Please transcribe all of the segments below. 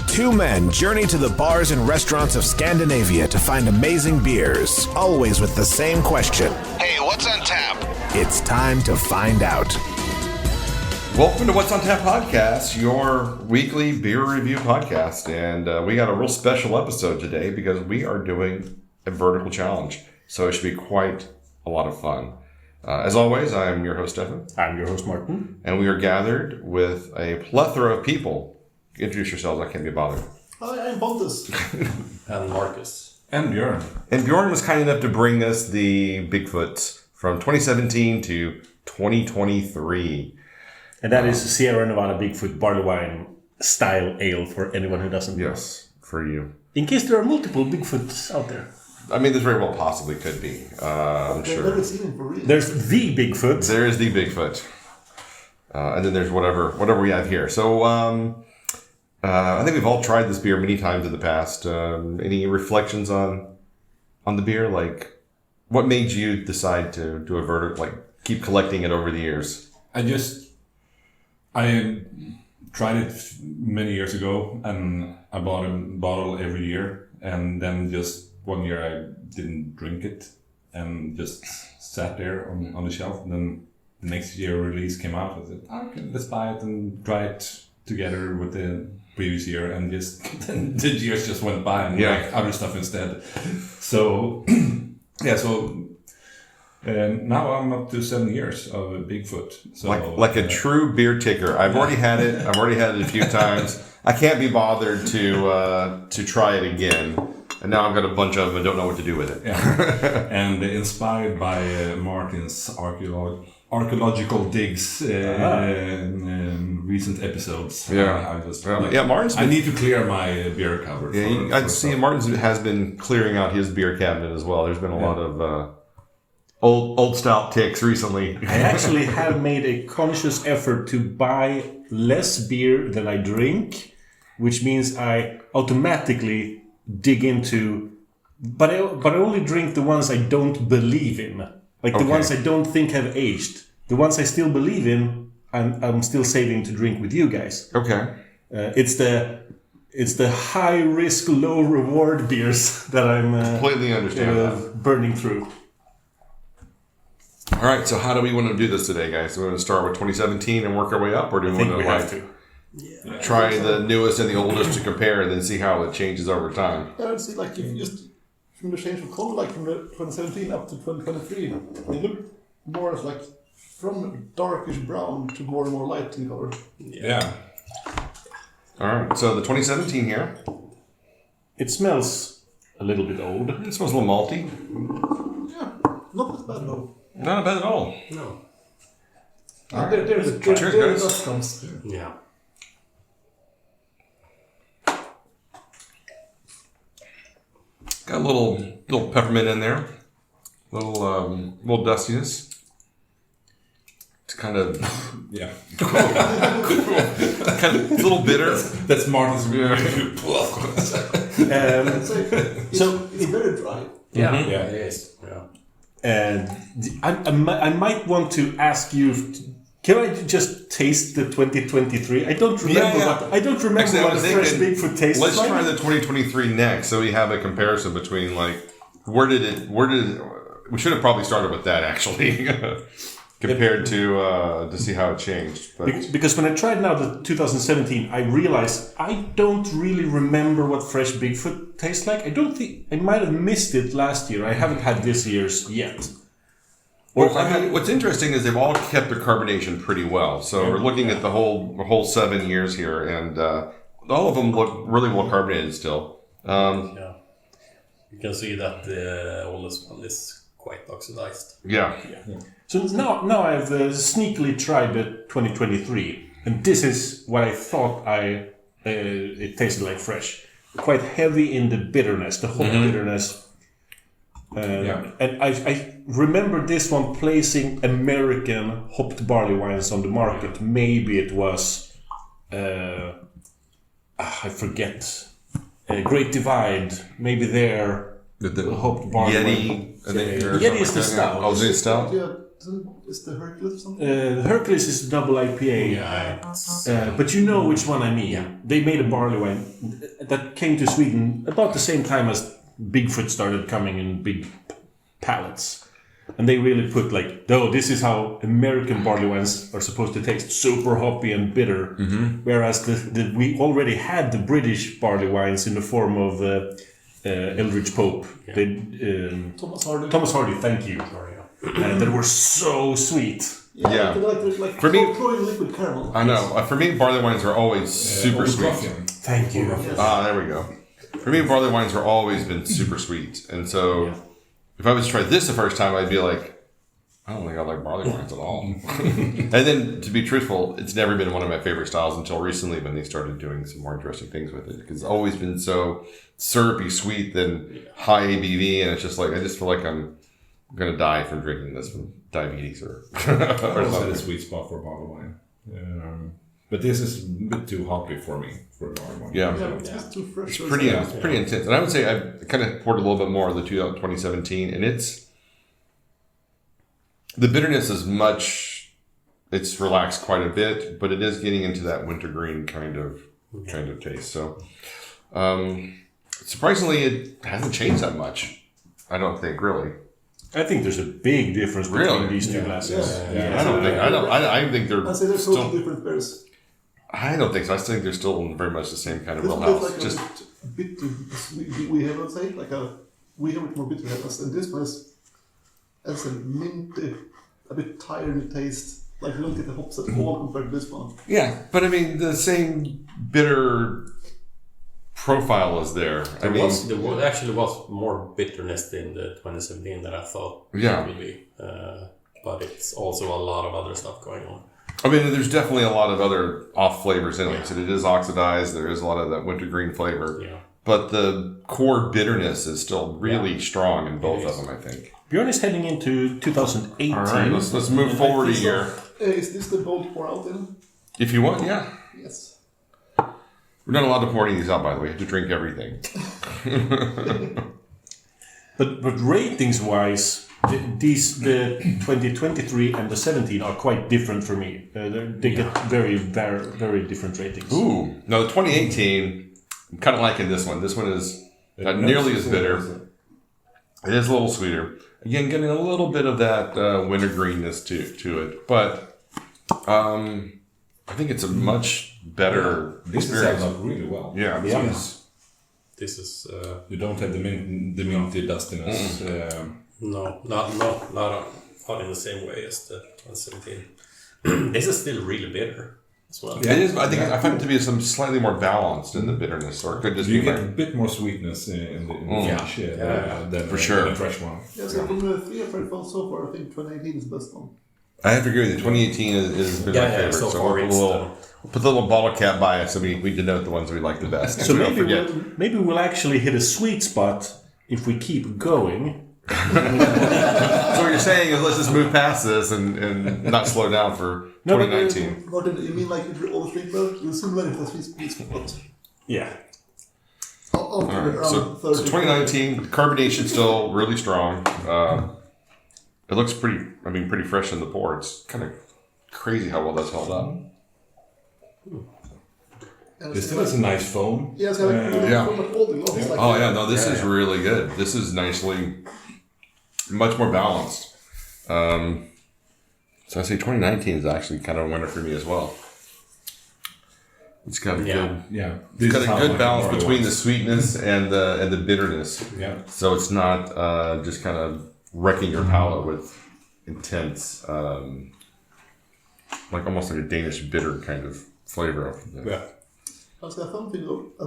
Two men journey to the bars and restaurants of Scandinavia to find amazing beers, always with the same question. Hey, what's on tap? It's time to find out. Welcome to What's on Tap Podcast, your weekly beer review podcast. And we got a real special episode today because we are doing a vertical challenge. So it should be quite a lot of fun. As always, I'm your host, Stefan. I'm your host, Martin. And we are gathered with a plethora of people. Introduce yourselves, I can't be bothered. Hi, I'm Pontus. And Marcus. And Bjorn. And Bjorn was kind enough to bring us the Bigfoot from 2017 to 2023. And that is Sierra Nevada Bigfoot barleywine style ale for anyone who doesn't know. Yes, for you. In case there are multiple Bigfoots out there. I mean, this very well possibly could be. I'm sure. I've never seen him for real. There's the Bigfoot. There is the Bigfoot. And then there's whatever we have here. So I think we've all tried this beer many times in the past. Any reflections on the beer? Like, what made you decide to do a verdict, like keep collecting it over the years? I tried it many years ago, and I bought a bottle every year, and then just one year I didn't drink it, and just sat there on the shelf. And then the next year release came out. I said, okay, let's buy it and try it together with the previous year, and just the years just went by and like other stuff instead. So now I'm up to 7 years of Bigfoot. So like a true beer ticker. I've already had it. I've already had it a few times. I can't be bothered to try it again. And now I've got a bunch of them and don't know what to do with it. Yeah. And inspired by Martin's archaeological digs in recent episodes. Martin's I need to clear my beer cupboard. I'd see Martin has been clearing out his beer cabinet as well. There's been a lot of old stout ticks recently. I actually have made a conscious effort to buy less beer than I drink, which means I automatically dig into, but I only drink the ones I don't believe in, like the ones I don't think have aged. The ones I still believe in, I'm still saving to drink with you guys. Okay, it's the high risk, low reward beers that I'm completely understand burning through. All right, so how do we want to do this today, guys? Do we want to start with 2017 and work our way up, or do we want to try the newest and the oldest to compare and then see how it changes over time? I would see, like, if you just from the change of color, like from the 2017 up to 2023, they look more as like from darkish brown to more and more light in color. Yeah. All right, so the 2017 here. It smells a little bit old. It smells a little malty. Yeah, not as bad though. Not bad at all. No. Cheers, guys. Comes. Yeah. Got a little peppermint in there, little dustiness. It's kind of kind of a little bitter. That's Martin's So it's very dry. Yeah, Mm-hmm. it is. Yeah. And I might want to ask you, can I just taste the 2023? I don't remember what fresh Bigfoot tastes like. Let's try the 2023 next, so we have a comparison between like where did it? We should have probably started with that actually, compared to see how it changed. But because when I tried now the 2017, I realized I don't really remember what fresh Bigfoot tastes like. I don't think I might have missed it last year. I haven't had this year's yet. What's interesting is they've all kept their carbonation pretty well. So we're looking at the whole 7 years here, and all of them look really well carbonated still. You can see that the oldest one is quite oxidized. Yeah. So now I've sneakily tried the 2023, and this is what I thought it tasted like fresh. Quite heavy in the bitterness, the hop bitterness. And I remember this one placing American hopped barley wines on the market. Maybe it was I forget. Great Divide. Maybe the hopped barley Yeti. wine. Yeti is the stout. Oh, is it stout? Yeah, is the Hercules or something? Hercules is a double IPA. Yeah. But you know which one I mean. They made a barley wine that came to Sweden about the same time as Bigfoot started coming in big pallets. And they really put like, this is how American barley wines are supposed to taste, super hoppy and bitter. Whereas we already had the British barley wines in the form of Eldridge Pope. Thomas Hardy, thank you. That were so sweet. Yeah. Like For me- pouring liquid caramel. I know. For me, barley wines are always super sweet. Thank you. There we go. For me, barley wines have always been super sweet. And so if I was to try this the first time, I'd be like, I don't think I like barley wines at all. And then, to be truthful, it's never been one of my favorite styles until recently when they started doing some more interesting things with it. Because it's always been so syrupy sweet than high ABV. And it's just like, I just feel like I'm going to die from drinking this from diabetes or I always had a sweet spot for bottle wine. But this is a bit too hoppy for me for a bottle wine. Yeah. It's too fresh. It's pretty intense. And I would say I kind of poured a little bit more of the 2017, and the bitterness is it's relaxed quite a bit, but it is getting into that wintergreen kind of taste. So, surprisingly, it hasn't changed that much. I don't think, really. I think there's a big difference between these two glasses. I think they're I say they're still. totally different beers. I don't think so. I think they're still very much the same kind of This wheelhouse. feels like Just a bit we have, let's say, we have it more bitter headless, and this one has a minty, a bit tired taste. Like you don't get the hops at all compared to this one. yeah, but I mean the same bitter profile is there. There actually was more bitterness in the 2017 than I thought Yeah. it would be. But it's also a lot of other stuff going on. I mean, there's definitely a lot of other off flavors in it. So it is oxidized. There is a lot of that wintergreen flavor. Yeah. But the core bitterness is still really strong in both of them, I think. Bjorn is heading into 2018. All right, let's move forward a year. Is this the bold pour out in? If you want, yeah. Yes. We're not allowed to pour any of these out, by the way. You have to drink everything. But ratings-wise, the 2023 and the 17 are quite different for me. They get very, very, very different ratings. Ooh. No, the 2018, I'm kind of liking this one. This one is not nearly as bitter. It is a little sweeter. Again, getting a little bit of that wintergreenness to it. But I think it's a much better This is experience. held up really well. Yeah, This is You don't have the minty dustiness. not in the same way as the 2017. This is still really bitter as well. It is. I find it to be some slightly more balanced in the bitterness, or it could just You be get a bit more sweetness in the finish than For sure. than the fresh one. Yeah, so from the three I've heard so far, I think 2018 is the best one. I have to agree with you. 2018 is been my favorite. so So far we'll, it's we'll put the little bottle cap by us, so we denote the ones we like the best. So we don't forget. maybe we'll actually hit a sweet spot if we keep going. So what you're saying is let's just move past this and not slow down for 2019. Martin, you mean like if you're all drink mode, you'll soon let it a sweet spot. Yeah. After Alright, around so 2019, carbonation still really strong. It looks pretty fresh in the pour. It's kind of crazy how well that's held up. This still has a nice foam. Yeah, so all the glasses. Like Oh yeah, no, this is really good. This is much more balanced. So I say 2019 is actually kind of a winner for me as well. It's got a good, Yeah. it's got a good balance barley between the wines. sweetness and the bitterness. Yeah. So it's not just kind of wrecking your palate with intense, like almost like a Danish bitter kind of flavor. Yeah. Also, I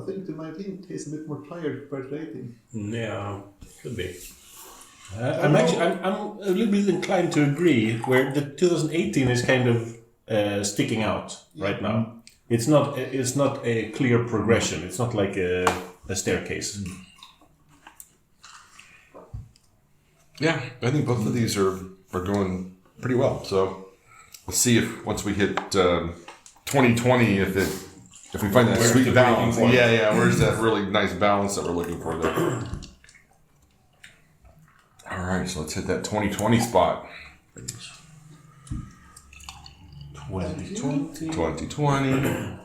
think the 19 tastes a bit more tired compared to 18. Yeah, could be. I'm a little bit inclined to agree. Where the 2018 is kind of sticking out right now. It's not a clear progression. It's not like a staircase. Yeah, I think both of these are going pretty well. So we'll see if once we hit 2020, if we find that Where's sweet the balance. breaking point? Yeah, where's that really nice balance that we're looking for there? All right, so let's hit that 2020 spot. 2020. 2020.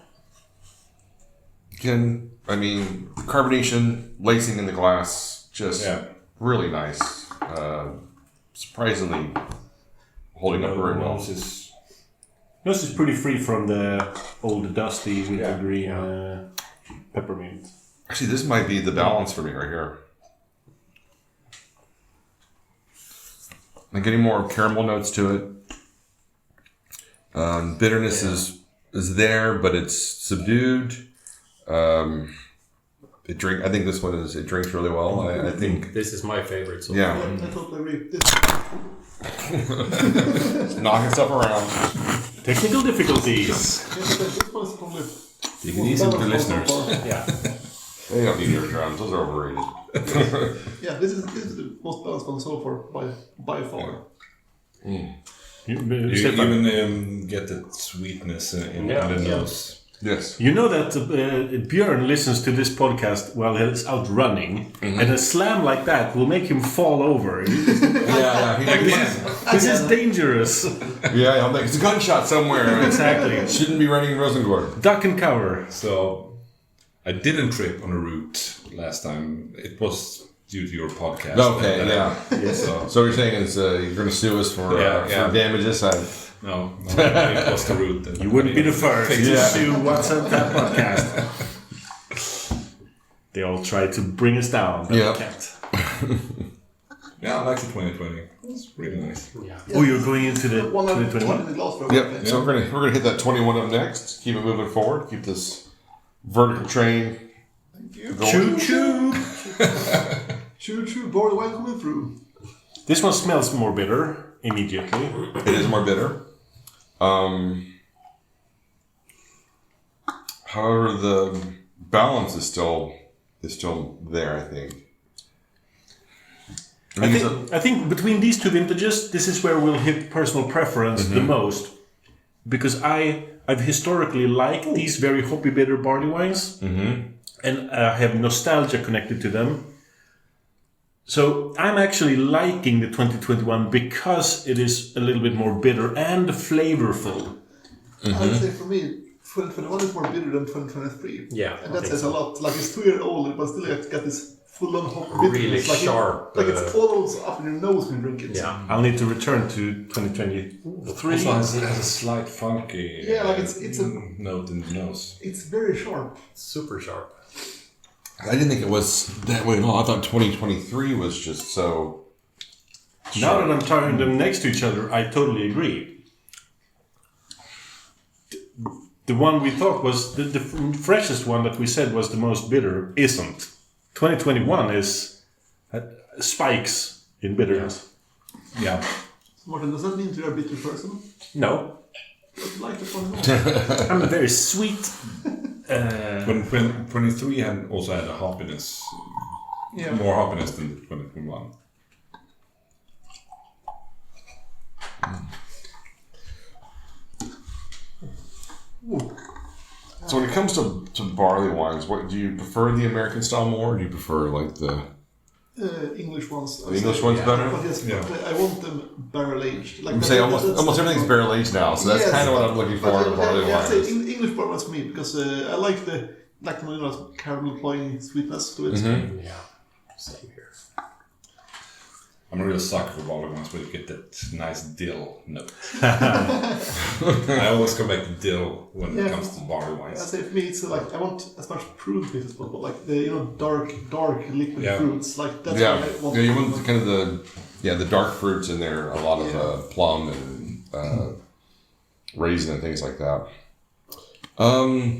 Again, I mean, carbonation, lacing in the glass, just really nice. Surprisingly holding up very well. Nose is pretty free from the old dusty wintergreen peppermint. Actually, this might be the balance for me right here. I'm getting more caramel notes to it. Bitterness is there, but it's subdued. I think this one it drinks really well. I think This is my favorite. So yeah. I totally agree. Knocking stuff around. Technical difficulties. This one is probably Take it easy with the listeners. Yeah. They don't need your drums. Those are overrated. Yeah, this is the most balanced one so far by far. You Stefan, even get the sweetness in the nose. Yes. you know that Bjorn listens to this podcast while he's out running, and a slam like that will make him fall over. This is dangerous. Yeah, I'm like, it's a gunshot somewhere. Exactly. Shouldn't be running in Rosengård. Duck and cover. So I didn't trip on a route last time. It was due to your podcast. Okay, And yeah. So you're saying is you're going to sue us for damages? No, it was the route. You wouldn't be the first to sue What's Up That podcast. They all try to bring us down, but they can't. Yeah, I like the 2020. It's really nice. yeah. Oh, you're going into the One in 2021? the glass for Yep. So we're gonna hit that 21 up next. Keep it moving forward. Keep this vertical train going. Choo choo! Choo, barleywine coming through. This one smells more bitter immediately. It is more bitter. However, the balance is still there, I think. I think between these two vintages, this is where we'll hit personal preference the most. Because I've historically liked these very hoppy bitter barley wines. And I have nostalgia connected to them. So I'm actually liking the 2021 because it is a little bit more bitter and flavorful. I would say for me, 2021 is more bitter than 2023. Yeah, And I that think says so. a lot. Like it's 2 years old, but still it's got this full-on hop bitterness. Really like sharp, Like it's almost up in your nose when you drink it. Yeah. I'll need to return to 2023. Also has a slight funky like it's a note in the nose. it's very sharp. Super sharp. I didn't think it was that way at all. I thought 2023 was just so. Now that I'm trying them next to each other, I totally agree. The one we thought was the freshest one that we said was the most bitter isn't. 2021 is spikes in bitterness. Yeah. Martin, does that mean you're a bitter person? No, But you like the 21? I'm a very sweet. When 23 also had a hoppiness, Yeah. more hoppiness than 2021. So when it comes to barley wines, what do you prefer the American style more, or do you prefer like the English ones. The English ones better? But yes, Yeah. but I want them barrel aged. Like I'm saying almost everything's barrel aged now, so that's Yes, kind of what I'm looking for in barley I say wines. English barley wines for me because I like the caramel cloying sweetness to it. Mm-hmm. Yeah. Same here. I'm a real sucker for barley wines where you get that nice dill note. I always come back to dill when it comes to barley I wines. say for me, it's like I want as much fruit as possible, like the dark liquid Yeah. fruits, like that's Yeah, what I want. yeah, you want kind of the dark fruits in there, a lot of plum and raisin and things like that.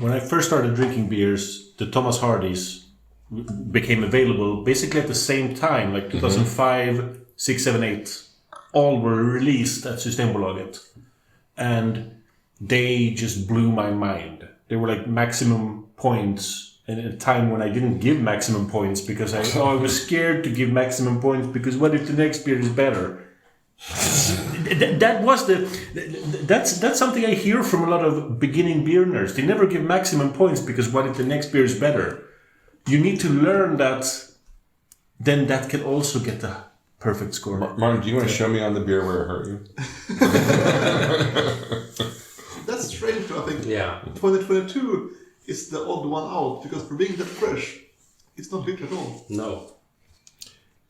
When I first started drinking beers, the Thomas Hardys became available basically at the same time, like 2005, 6, 7, 8. All were released at Systembolaget. And they just blew my mind. They were like maximum points at a time when I didn't give maximum points because I was scared to give maximum points because what if the next beer is better? That's something I hear from a lot of beginning beer nerds. They never give maximum points because what if the next beer is better? You need to learn that. Then that can also get the perfect score. Martin, do you want to show me on the beer where it hurt you? that's strange. I think. Yeah. 2022 is the odd one out because for being that fresh, it's not bitter at all. No.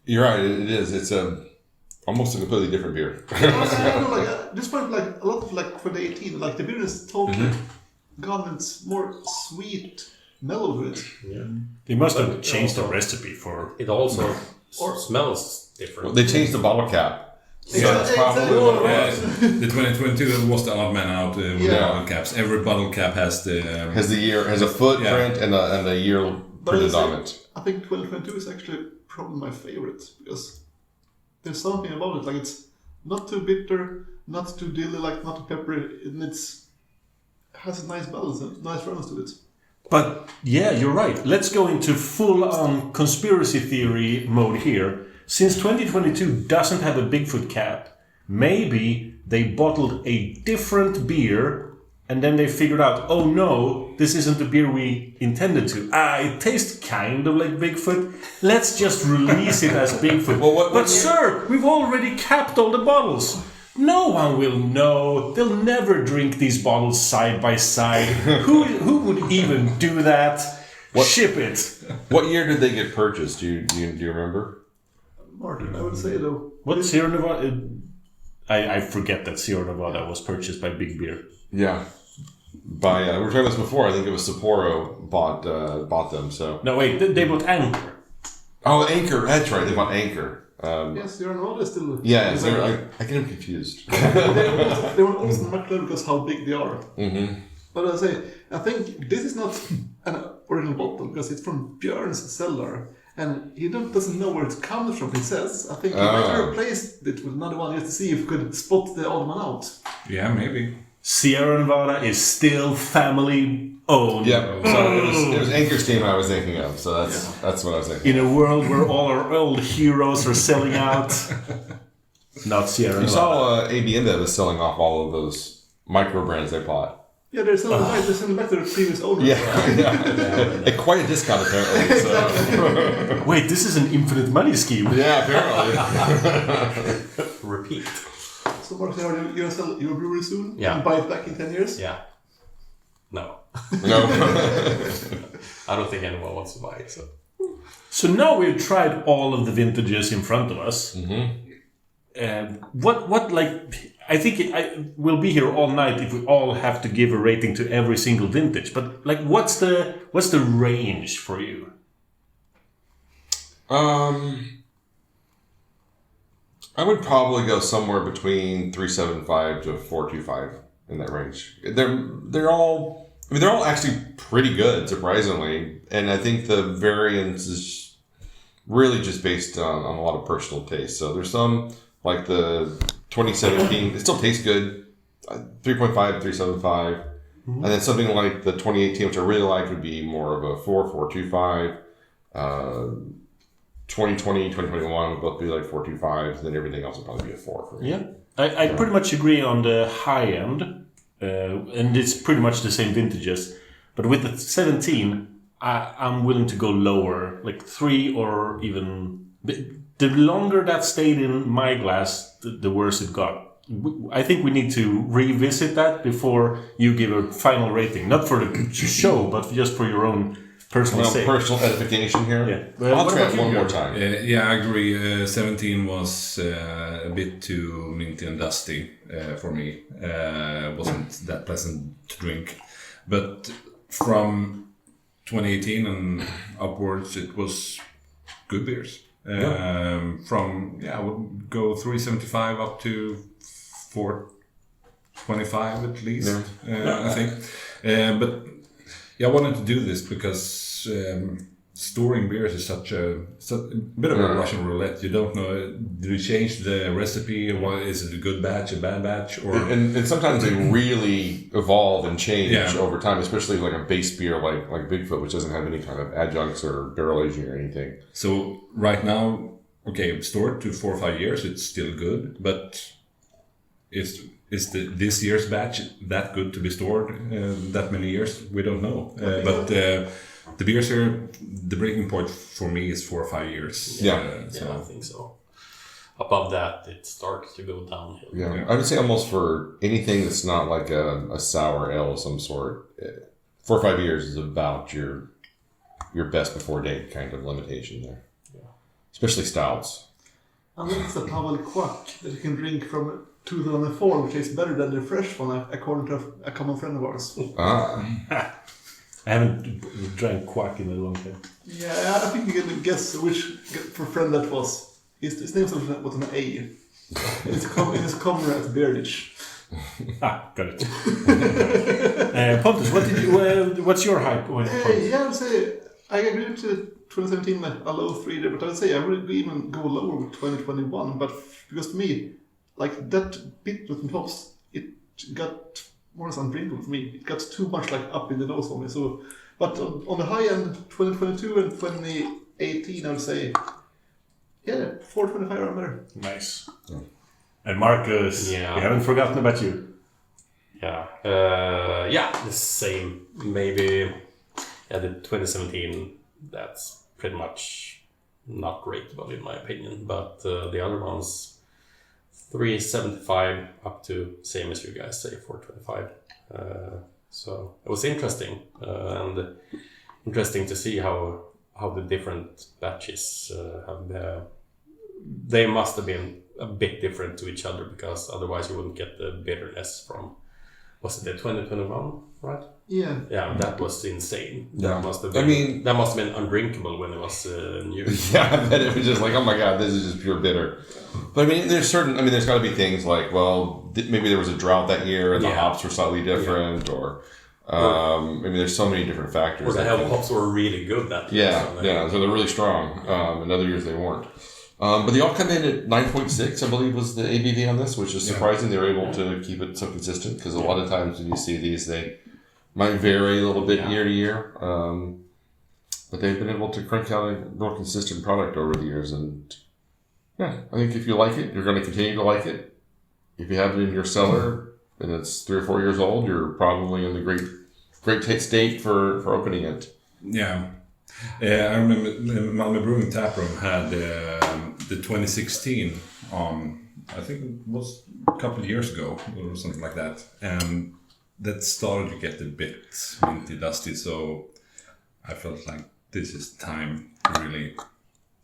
You're right. It is. It's almost a completely different beer. I know, like this point, like a lot of like 2018, like the beer is totally gone. It's more sweet, mellow to it. Yeah. They must have changed the recipe for. It also Or- smells different. Well, they changed the bottle cap. So that's probably Exactly. The 2022 was the odd man out with the Yeah. bottle caps. Every bottle cap has the has a footprint and a year But printed I on say- it. I think 2022 is actually probably my favorite because there's something about it. Like it's not too bitter, not too dilly, like not too peppery, and it has a nice balance, and nice balance to it. But yeah, you're right. Let's go into full-on conspiracy theory mode here. Since 2022 doesn't have a Bigfoot cap, maybe they bottled a different beer and then they figured out, oh no, this isn't the beer we intended to. It tastes kind of like Bigfoot. Let's just release it as Bigfoot. But sir, we've already capped all the bottles. No one will know. They'll never drink these bottles side by side. Who would even do that? Ship it. What year did they get purchased? Do you remember? Martin, I would say though. What Sierra Nevada? I forget that Sierra Nevada was purchased by Big Beer. Yeah. By we were talking about this before. I think it was Sapporo bought them. So No, wait, they bought Anchor. oh, Anchor. That's right. They bought Anchor. Yes, you're not still. Yeah, so I get them confused. They were also much better because how big they are. Mm-hmm. But I say, I think this is not an original bottle because it's from Bjorn's cellar, and he doesn't know where it comes from. He says, I think he might have replaced it with another one just to see if he could spot the odd one out. yeah, maybe. Sierra Nevada is still family owned. Yeah. So it was Anchor Steam I was thinking of. So that's what I was thinking. In a world where all our old heroes are selling out. Not Sierra You Nevada. saw ABM that was selling off all of those micro brands they bought. Yeah, they're selling back to their previous owner. At quite a discount apparently. So. Wait, this is an infinite money scheme. Yeah, apparently. Repeat. So Mark, you're going to sell your brewery soon? Yeah. And buy it back in 10 years? Yeah. No. No. I don't think anyone wants to buy it. So now we've tried all of the vintages in front of us. And what like I think we'll be here all night if we all have to give a rating to every single vintage. But like, what's the range for you? I would probably go somewhere between 375 to 425 in that range. They're all actually pretty good, surprisingly, and I think the variance is really just based on a lot of personal taste. So there's some like the 2017, it still tastes good, 3.5, 375, and then something like the 2018, which I really like, would be more of a 4.25. 2020, 2021 would both be like 4.25, then everything else would probably be a 4 for me. Yeah, I pretty much agree on the high end, and it's pretty much the same vintages. But with the 17, I'm willing to go lower, like 3 or even... The longer that stayed in my glass, the worse it got. I think we need to revisit that before you give a final rating. Not for the show, but just for your own personal sake. Personal edification here. Yeah. Well, I'll what try about it you, one more Bjorn? time. Yeah, I agree. 17 was a bit too minty and dusty for me. Wasn't that pleasant to drink. But from 2018 and upwards, it was good beers. I would go 375 up to 425 at least. I think. But I wanted to do this because storing beers is such a bit of a Russian roulette. You don't know. Do you change the recipe? Is it a good batch, a bad batch, or? And sometimes they really evolve and change over time, especially like a base beer like Bigfoot, which doesn't have any kind of adjuncts or barrel aging or anything. So right now, stored to 4 or 5 years, it's still good, but is this year's batch that good to be stored that many years? We don't know. But the beers here, the breaking point for me is 4 or 5 years. I think so. above that, it starts to go downhill. Yeah, I would say almost for anything that's not like a sour ale of some sort, 4 or 5 years is about your best before date kind of limitation there. Yeah. Especially stouts. And then it's a Pavel Quack that you can drink from 2004, which is better than the fresh one, according to a common friend of ours. Ah. I haven't drank quack in a long time. Yeah, I think you can guess which friend that was. His name was an A. It's common at Beardage. Got it. Pontus, what's your hype? Yeah, I would say I agree with 2017, a low 3 there, but I would say I would even go lower with 2021. But because to me, like that bit with hops, it got more or less undrinkable for me. It got too much like up in the nose for me. So, but on the high end, 2022 and 2018, I would say, yeah, 425 around there. Nice. Yeah. And Marcus, we haven't forgotten about you. Yeah, the same. Maybe, the 2017. That's pretty much not greatable in my opinion. But the other ones, 375 up to same as you guys say, 425. So it was interesting and interesting to see how the different batches have. They must have been a bit different to each other because otherwise you wouldn't get the bitterness from. Was it the 2021, right? Yeah. Yeah, that was insane. Yeah. That must have been. That must have been undrinkable when it was new. Yeah, I bet it was just like, oh my god, this is just pure bitter. But I mean, there's got to be things like, well, maybe there was a drought that year and the hops were slightly different, or there's so many different factors. Or the hops were really good that year. Yeah, so they're really strong. And other years they weren't. But they all come in at 9.6, I believe, was the ABV on this, which is surprising. They were able to keep it so consistent because a lot of times when you see these, they might vary a little bit year to year. But they've been able to crank out a more consistent product over the years. And yeah, I think if you like it, you're going to continue to like it. If you have it in your cellar and it's 3 or 4 years old, you're probably in the great state for opening it. Yeah. I remember Malmö Brewing Taproom had the 2016 on, I think it was a couple of years ago or something like that. And that started to get a bit minty dusty, so I felt like this is time to really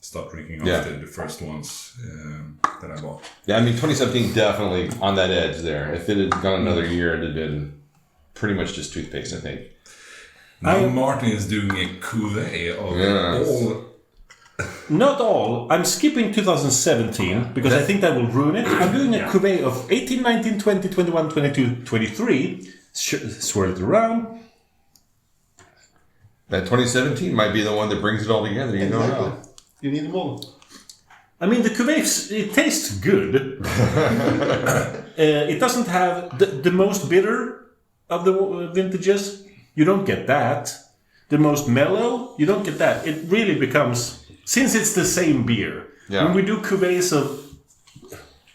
start drinking after the first ones that I bought. Yeah, I mean, 2017 definitely on that edge there. If it had gone another year, it had been pretty much just toothpaste, I think. Now Martin is doing a cuvée of all. Not all. I'm skipping 2017 because I think that will ruin it. I'm doing a cuvée of 18, 19, 20, 21, 22, 23. Swirl it around. That 2017 might be the one that brings it all together. You don't know. You need them all. I mean, the cuvée, it tastes good. It doesn't have the most bitter of the vintages. You don't get that. The most mellow, you don't get that. It really becomes, since it's the same beer. Yeah. When we do cuvées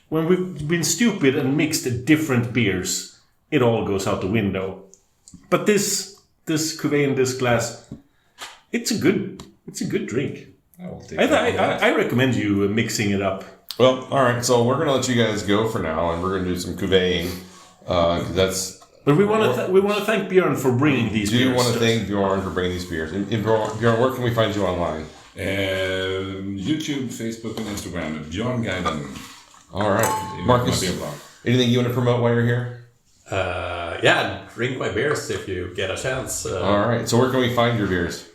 when we've been stupid and mixed different beers, it all goes out the window. But this cuvée in this glass, it's a good drink. I recommend you mixing it up. Well, all right. So we're gonna let you guys go for now, and we're gonna do some cuvée because that's. But we want to thank Bjorn for bringing these beers. Do you want to thank Bjorn for bringing these beers? And Bjorn, where can we find you online? YouTube, Facebook, and Instagram. Bjorn Guiden. All right, Marcus. Anything you want to promote while you're here? Drink my beers if you get a chance. All right. So where can we find your beers?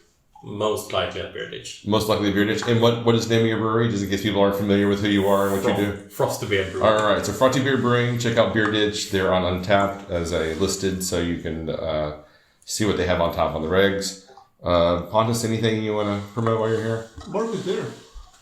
Most likely at Beer Ditch. Most likely at Beer Ditch. And what is the name of your brewery, just in case people aren't familiar with who you are and what you do? Frosty Beard Brewing. All right. So Frosty Beard Brewing. Check out Beer Ditch. They're on Untapped as a listed, so you can see what they have on top on the regs. Pontus, anything you want to promote while you're here? Marcus beer.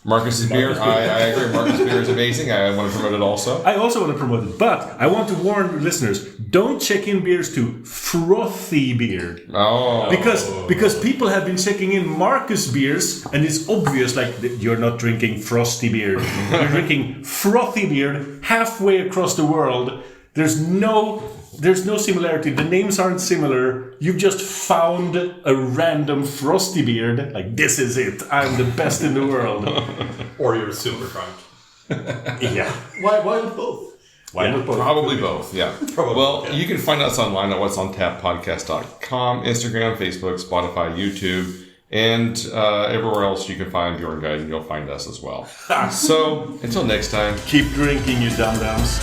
Marcus's beer. I agree. Marcus' beer is amazing. I want to promote it also. I also want to promote it, but I want to warn listeners: don't check in beers to Frothy Beard. Oh, because people have been checking in Marcus beers, and it's obvious like you're not drinking Frosty Beard. You're drinking Frothy Beard halfway across the world. There's no similarity. The names aren't similar. You've just found a random Frosty Beard. Like, this is it. I'm the best in the world. Or you're super drunk. Yeah. Why not both? Why not both? Probably both, yeah. You can find us online at what'sontappodcast.com, Instagram, Facebook, Spotify, YouTube, and everywhere else you can find Bjorn Guide, and you'll find us as well. So, until next time. Keep drinking, you dum-dums.